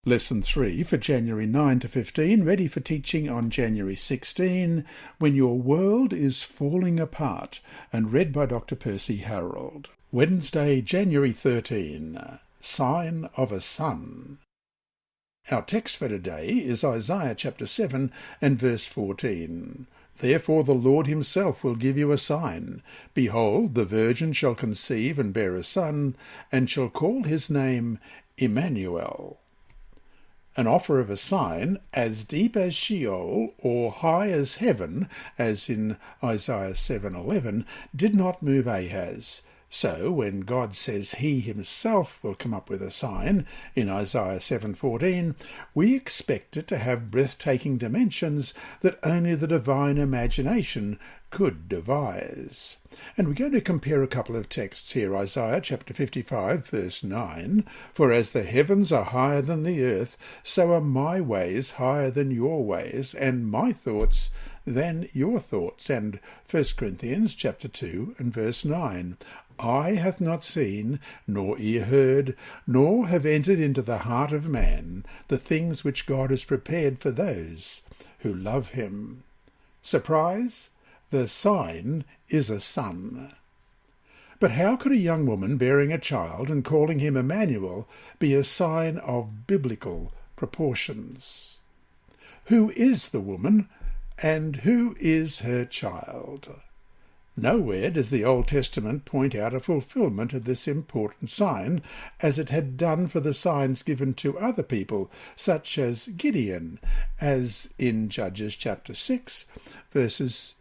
Lesson 3 for January 9 to 15, ready for teaching on January 16, When Your World is Falling Apart, and read by Dr. Percy Harrold. Wednesday, January 13, Sign of a Son. Our text for today is Isaiah chapter 7 and verse 14. Therefore the Lord himself will give you a sign. Behold, the virgin shall conceive and bear a son, and shall call his name Emmanuel. An offer of a sign as deep as Sheol or high as heaven, as in Isaiah 7:11, did not move Ahaz. So when God says he himself will come up with a sign in Isaiah 7:14, we expect it to have breathtaking dimensions that only the divine imagination could devise. And we're going to compare a couple of texts here. Isaiah chapter 55 verse 9, For as the heavens are higher than the earth, so are my ways higher than your ways, and my thoughts than your thoughts. And 1 Corinthians chapter 2 and verse 9, Eye hath not seen, nor ear heard, nor have entered into the heart of man the things which God has prepared for those who love him. Surprise? The sign is a son. But how could a young woman bearing a child and calling him Emmanuel be a sign of biblical proportions? Who is the woman, and who is her child? Nowhere does the Old Testament point out a fulfillment of this important sign, as it had done for the signs given to other people, such as Gideon, as in Judges chapter 6, verses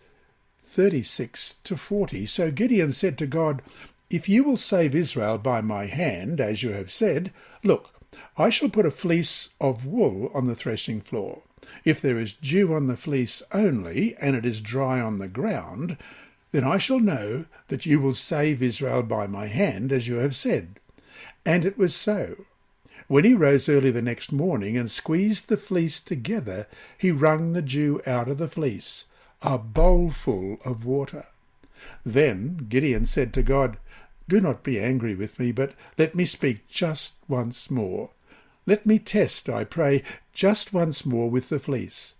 36 to 40. So Gideon said to God, If you will save Israel by my hand, as you have said, look, I shall put a fleece of wool on the threshing floor. If there is dew on the fleece only, and it is dry on the ground, then I shall know that you will save Israel by my hand, as you have said. And it was so. When he rose early the next morning and squeezed the fleece together, he wrung the dew out of the fleece, a bowlful of water. Then Gideon said to God, Do not be angry with me, but let me speak just once more. Let me test, I pray, just once more with the fleece.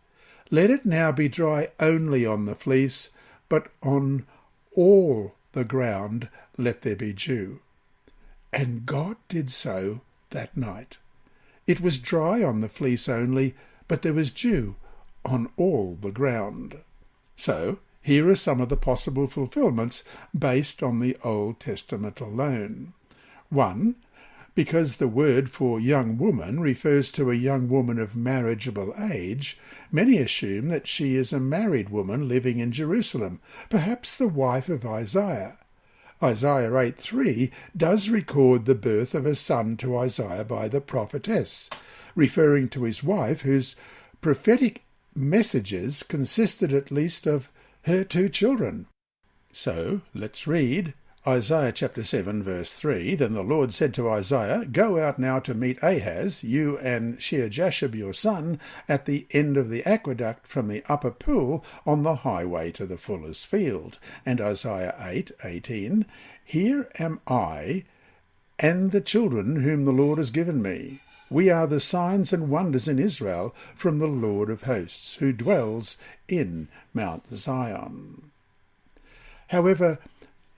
Let it now be dry only on the fleece, but on all the ground let there be dew. And God did so that night. It was dry on the fleece only, but there was dew on all the ground. So here are some of the possible fulfillments based on the Old Testament alone. 1. Because the word for young woman refers to a young woman of marriageable age, many assume that she is a married woman living in Jerusalem, perhaps the wife of Isaiah. Isaiah 8:3 does record the birth of a son to Isaiah by the prophetess, referring to his wife, whose prophetic messages consisted at least of her 2 children. So let's read Isaiah chapter 7 verse 3. Then the Lord said to Isaiah, Go out now to meet Ahaz, you and 𝐶𝐞𝐬𝐿 your son, at the end of the aqueduct from the upper pool on the highway to the fuller's field. And Isaiah 8:18, Here am I and the children whom the Lord has given me. We are the signs and wonders in Israel from the Lord of hosts, who dwells in Mount Zion. However,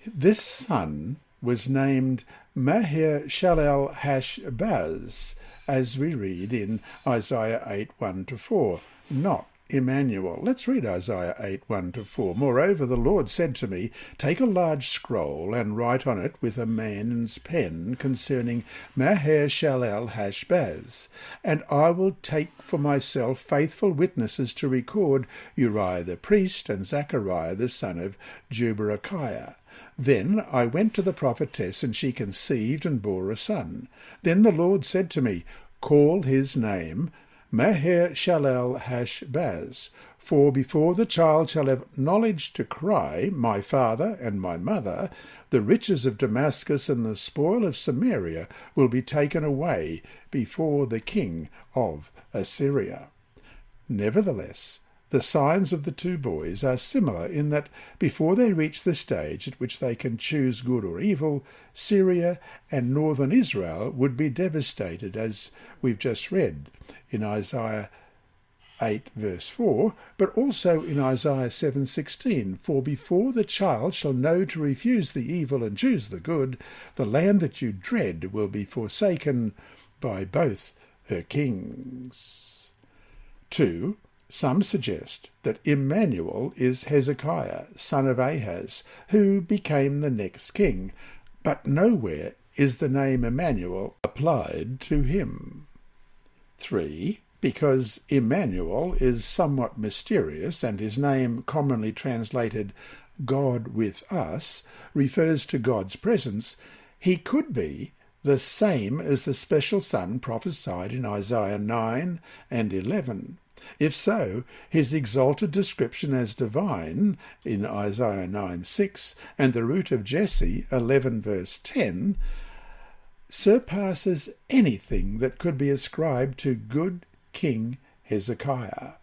this son was named Maher-shalal-hash-baz, as we read in Isaiah 8:1-4, not Emmanuel. Let's read Isaiah 8:1-4. Moreover, the Lord said to me, Take a large scroll and write on it with a man's pen concerning Maher-shalal-hash-baz, and I will take for myself faithful witnesses to record Uriah the priest and Zechariah the son of Jeberechiah. Then I went to the prophetess, and she conceived and bore a son. Then the Lord said to me, Call his name Maher-shalal-hash-baz, for before the child shall have knowledge to cry, My father and my mother, the riches of Damascus and the spoil of Samaria will be taken away before the king of Assyria. Nevertheless, The signs of the two boys are similar in that before they reach the stage at which they can choose good or evil, Syria and northern Israel would be devastated, as we've just read in Isaiah 8 verse 4, but also in Isaiah 7:16, for before the child shall know to refuse the evil and choose the good, the land that you dread will be forsaken by both her kings. 2. Some suggest that Emmanuel is Hezekiah, son of Ahaz, who became the next king, but nowhere is the name Emmanuel applied to him. 3. Because Emmanuel is somewhat mysterious and his name, commonly translated God with us, refers to God's presence, he could be the same as the special son prophesied in Isaiah 9 and 11. If so, his exalted description as divine in Isaiah 9:6 and the root of Jesse 11 verse 10 surpasses anything that could be ascribed to good King Hezekiah.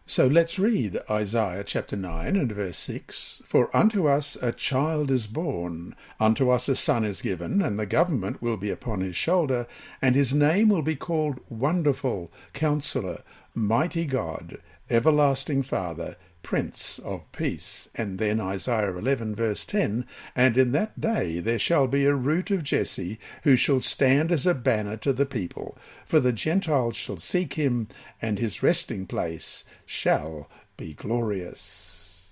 So let's read Isaiah chapter 9 and verse 6. For unto us a child is born, unto us a son is given, and the government will be upon his shoulder, and his name will be called Wonderful, Counselor, Mighty God, Everlasting Father, Prince of Peace. And then Isaiah 11 verse 10, and in that day there shall be a root of Jesse, who shall stand as a banner to the people. For the Gentiles shall seek him, and his resting place shall be glorious.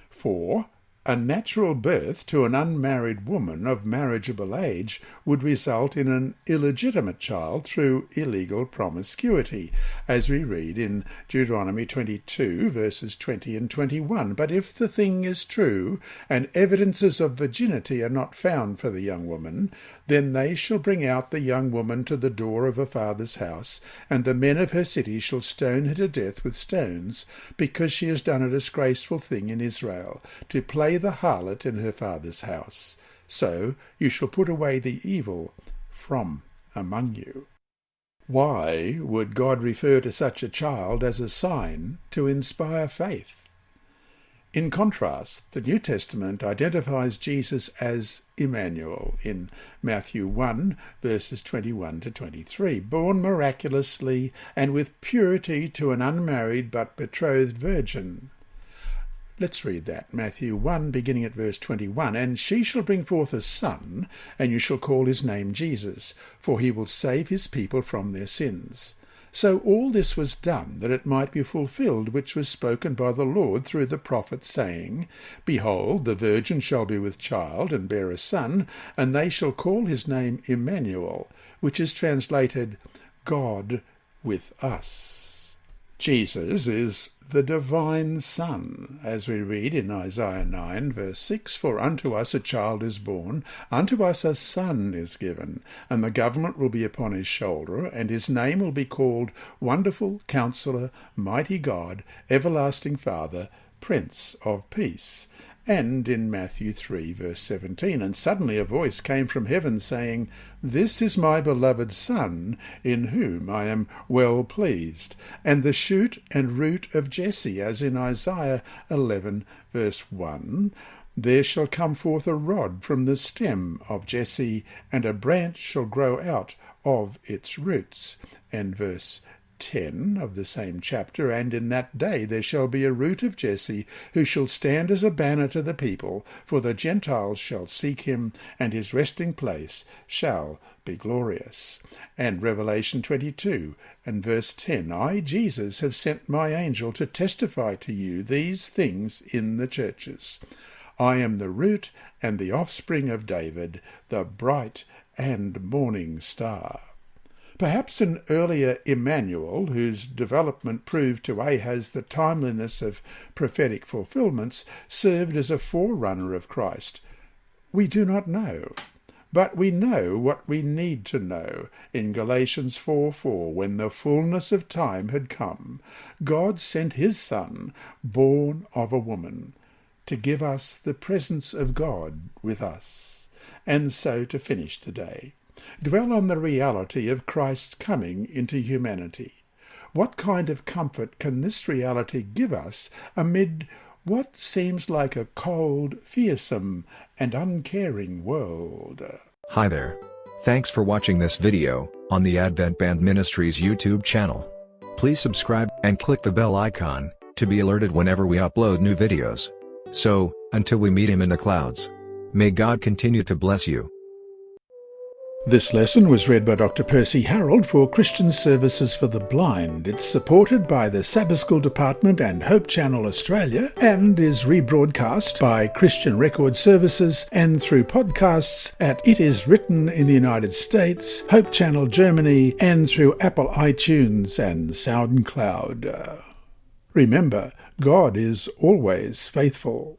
4. A natural birth to an unmarried woman of marriageable age would result in an illegitimate child through illegal promiscuity, as we read in Deuteronomy 22, verses 20 and 21. But if the thing is true, and evidences of virginity are not found for the young woman, then they shall bring out the young woman to the door of her father's house, and the men of her city shall stone her to death with stones, because she has done a disgraceful thing in Israel, to play the harlot in her father's house. So you shall put away the evil from among you. Why would God refer to such a child as a sign to inspire faith? In contrast, the New Testament identifies Jesus as Emmanuel in Matthew 1, verses 21 to 23, born miraculously and with purity to an unmarried but betrothed virgin. Let's read that. Matthew 1, beginning at verse 21. And she shall bring forth a son, and you shall call his name Jesus, for he will save his people from their sins. So all this was done, that it might be fulfilled which was spoken by the Lord through the prophet, saying, Behold, the virgin shall be with child, and bear a son, and they shall call his name Emmanuel, which is translated, God with us. Jesus is the divine Son, as we read in Isaiah 9, verse 6, For unto us a child is born, unto us a son is given, and the government will be upon his shoulder, and his name will be called Wonderful, Counselor, Mighty God, Everlasting Father, Prince of Peace. And in Matthew 3, verse 17, And suddenly a voice came from heaven, saying, This is my beloved Son, in whom I am well pleased. And the shoot and root of Jesse, as in Isaiah 11, verse 1, There shall come forth a rod from the stem of Jesse, and a branch shall grow out of its roots. And verse 10 of the same chapter, And in that day there shall be a root of Jesse, who shall stand as a banner to the people, for the Gentiles shall seek him, and his resting place shall be glorious. And Revelation 22 and verse 10, I, Jesus, have sent my angel to testify to you these things in the churches. I am the root and the offspring of David, the bright and morning star. Perhaps an earlier Emmanuel, whose development proved to Ahaz the timeliness of prophetic fulfillments, served as a forerunner of Christ. We do not know, but we know what we need to know. In Galatians 4:4, when the fullness of time had come, God sent his Son, born of a woman, to give us the presence of God with us. And so to finish today, dwell on the reality of Christ's coming into humanity. What kind of comfort can this reality give us amid what seems like a cold, fearsome, and uncaring world? Hi there. Thanks for watching this video on the Advent-band Ministries YouTube channel. Please subscribe and click the bell icon to be alerted whenever we upload new videos. So, until we meet him in the clouds, may God continue to bless you. This lesson was read by Dr. Percy Harrold for Christian Services for the Blind. It's supported by the Sabbath School Department and Hope Channel Australia and is rebroadcast by Christian Record Services and through podcasts at It Is Written in the United States, Hope Channel Germany, and through Apple iTunes and SoundCloud. Remember, God is always faithful.